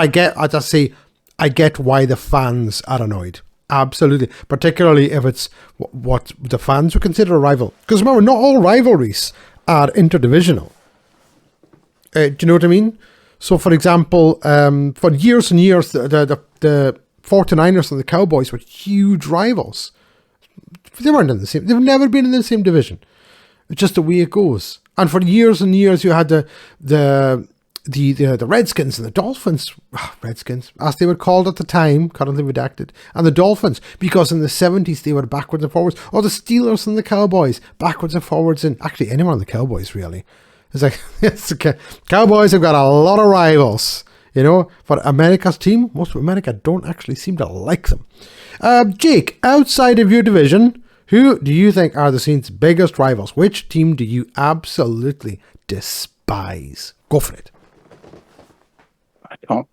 I just say, I get why the fans are annoyed. Absolutely. Particularly if it's what the fans would consider a rival. Because remember, not all rivalries are interdivisional. Do you know what I mean? So, for example, for years and years, the 49ers and the Cowboys were huge rivals. They weren't in the same. They've never been in the same division. It's just the way it goes. And for years and years, you had the Redskins and the Dolphins, Redskins, as they were called at the time, currently redacted, and the Dolphins, because in the 70s they were backwards and forwards, or the Steelers and the Cowboys, backwards and forwards, and actually anyone on the Cowboys, really. It's like, Cowboys have got a lot of rivals, you know, for America's team. Most of America don't actually seem to like them. Jake, outside of your division, who do you think are the Saints' biggest rivals? Which team do you absolutely despise? Go for it. I don't.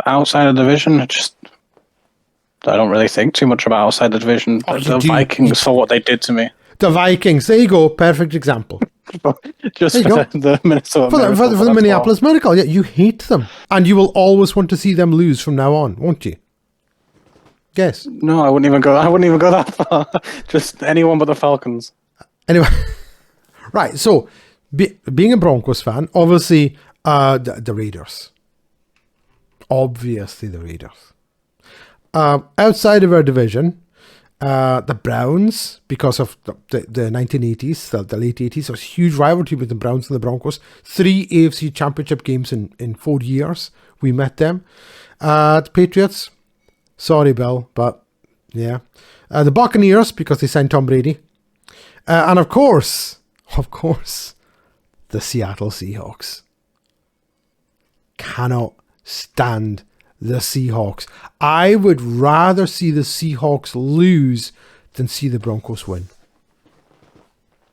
Outside of the division, I don't really think too much about outside the division. The Vikings for what they did to me. The Vikings, there you go, perfect example. Just for the Minnesota for the Minneapolis Miracle. Yeah, you hate them, and you will always want to see them lose from now on, won't you? Guess. No, I wouldn't even go that far. Just anyone but the Falcons. Anyway, right. So, being a Broncos fan, obviously, the Raiders. Obviously, the Raiders. Outside of our division, the Browns, because of the 1980s, the late 80s, there was a huge rivalry between the Browns and the Broncos. 3 AFC Championship games in 4 years. We met them. The Patriots, sorry, Bill, but yeah. The Buccaneers, because they signed Tom Brady. And of course, the Seattle Seahawks. Cannot stand the Seahawks. I would rather see the Seahawks lose than see the Broncos win.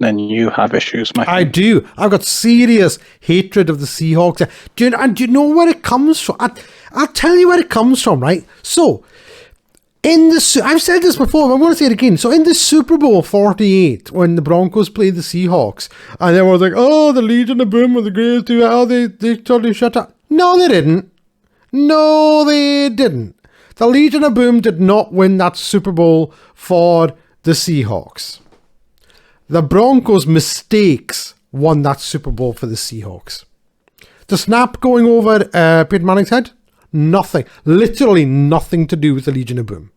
Then you have issues, my friend. I do. I've got serious hatred of the Seahawks. Do you know where it comes from? I'll tell you where it comes from, right? So, I've said this before, but I'm going to say it again. So, in the Super Bowl 48, when the Broncos played the Seahawks, and everyone's like, oh, the Legion of Boom were the greatest team. Oh, they totally shut up. No, they didn't. No, they didn't. The Legion of Boom did not win that Super Bowl for the Seahawks. The Broncos' mistakes won that Super Bowl for the Seahawks. The snap going over Peyton Manning's head? Nothing. Literally nothing to do with the Legion of Boom.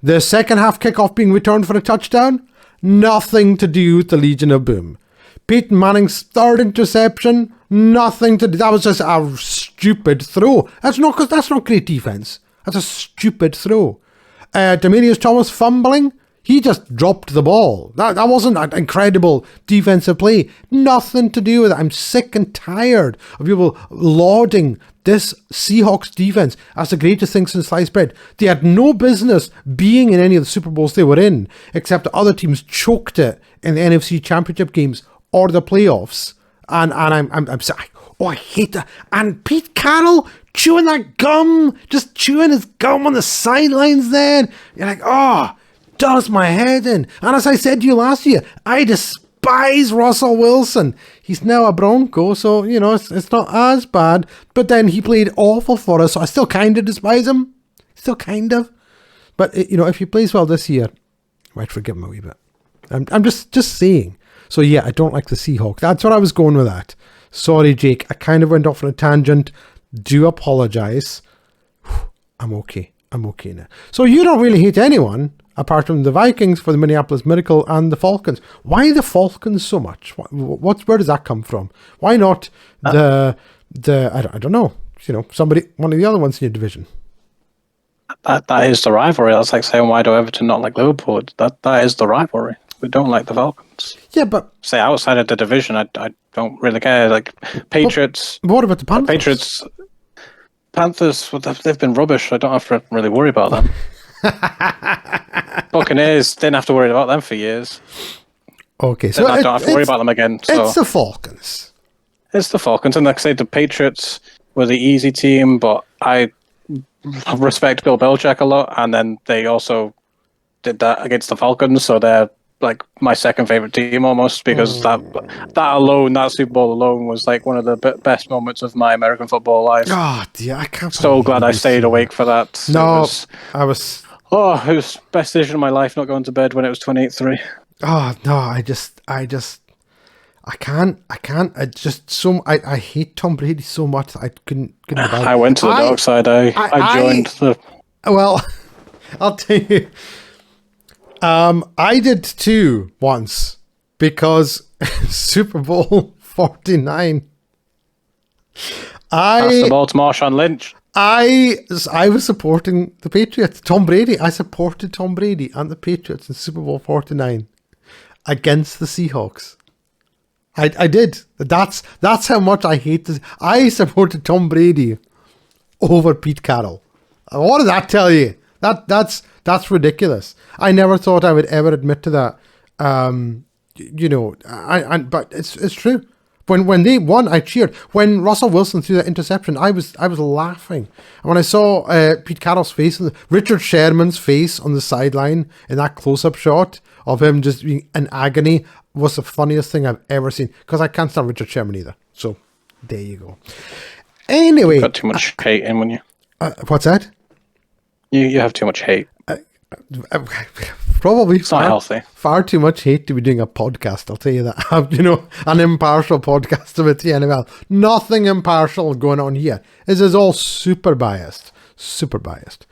The second half kickoff being returned for a touchdown? Nothing to do with the Legion of Boom. Peyton Manning's third interception? Nothing to do. That was just a stupid throw. That's not great defense. That's a stupid throw. Demaryius Thomas fumbling? He just dropped the ball. That wasn't an incredible defensive play. Nothing to do with it. I'm sick and tired of people lauding this Seahawks defense as the greatest thing since sliced bread. They had no business being in any of the Super Bowls they were in, except other teams choked it in the NFC Championship games or the playoffs. And I'm sorry. Oh, I hate that. And Pete Carroll chewing that gum, just chewing his gum on the sidelines there. You're like, oh, does my head in. And as I said to you last year, I despise Russell Wilson. He's now a Bronco, so, you know, it's not as bad. But then he played awful for us, so I still kind of despise him. Still kind of. But, you know, if he plays well this year, I might forgive him a wee bit. I'm just saying. So, yeah, I don't like the Seahawks. That's what I was going with that. Sorry, Jake. I kind of went off on a tangent. Do apologise. I'm okay. I'm okay now. So you don't really hate anyone apart from the Vikings for the Minneapolis Miracle and the Falcons. Why the Falcons so much? Where does that come from? Why not the I don't know. You know, one of the other ones in your division. That is the rivalry. That's like saying, why do Everton not like Liverpool? That is the rivalry. We don't like the Falcons. Yeah, but say outside of the division, I don't really care. Like Patriots. But what about the Panthers? Panthers, well, they've been rubbish. I don't have to really worry about them. Buccaneers, didn't have to worry about them for years. Okay, so I don't have to worry about them again. So. It's the Falcons. It's the Falcons, and like I say, the Patriots were the easy team, but I respect Bill Belichick a lot, and then they also did that against the Falcons, so they're like my second favorite team almost, because that alone, that Super Bowl alone, was like one of the best moments of my American football life. Oh dear, I can't. So glad I stayed awake for that. No, I was. Oh, it was best decision of my life not going to bed when it was 28-3. Oh no, I can't. I just so I hate Tom Brady so much that I couldn't I went to the dark side. I joined the. Well, I'll tell you. I did too once, because Super Bowl 49. That's the Baltimore Sean Lynch. I was supporting the Patriots. Tom Brady. I supported Tom Brady and the Patriots in Super Bowl 49 against the Seahawks. I did. That's how much I hate this. I supported Tom Brady over Pete Carroll. What does that tell you? That's ridiculous. I never thought I would ever admit to that. But it's true. When they won, I cheered. When Russell Wilson threw that interception, I was laughing. And when I saw Pete Carroll's face, Richard Sherman's face on the sideline in that close-up shot of him just being in agony, was the funniest thing I've ever seen. Because I can't stand Richard Sherman either. So there you go. Anyway, got too much hate in when you. What's that? You have too much hate. Probably it's not healthy. Far too much hate to be doing a podcast, I'll tell you that. An impartial podcast about the NFL. Nothing impartial going on here. This is all super biased. Super biased.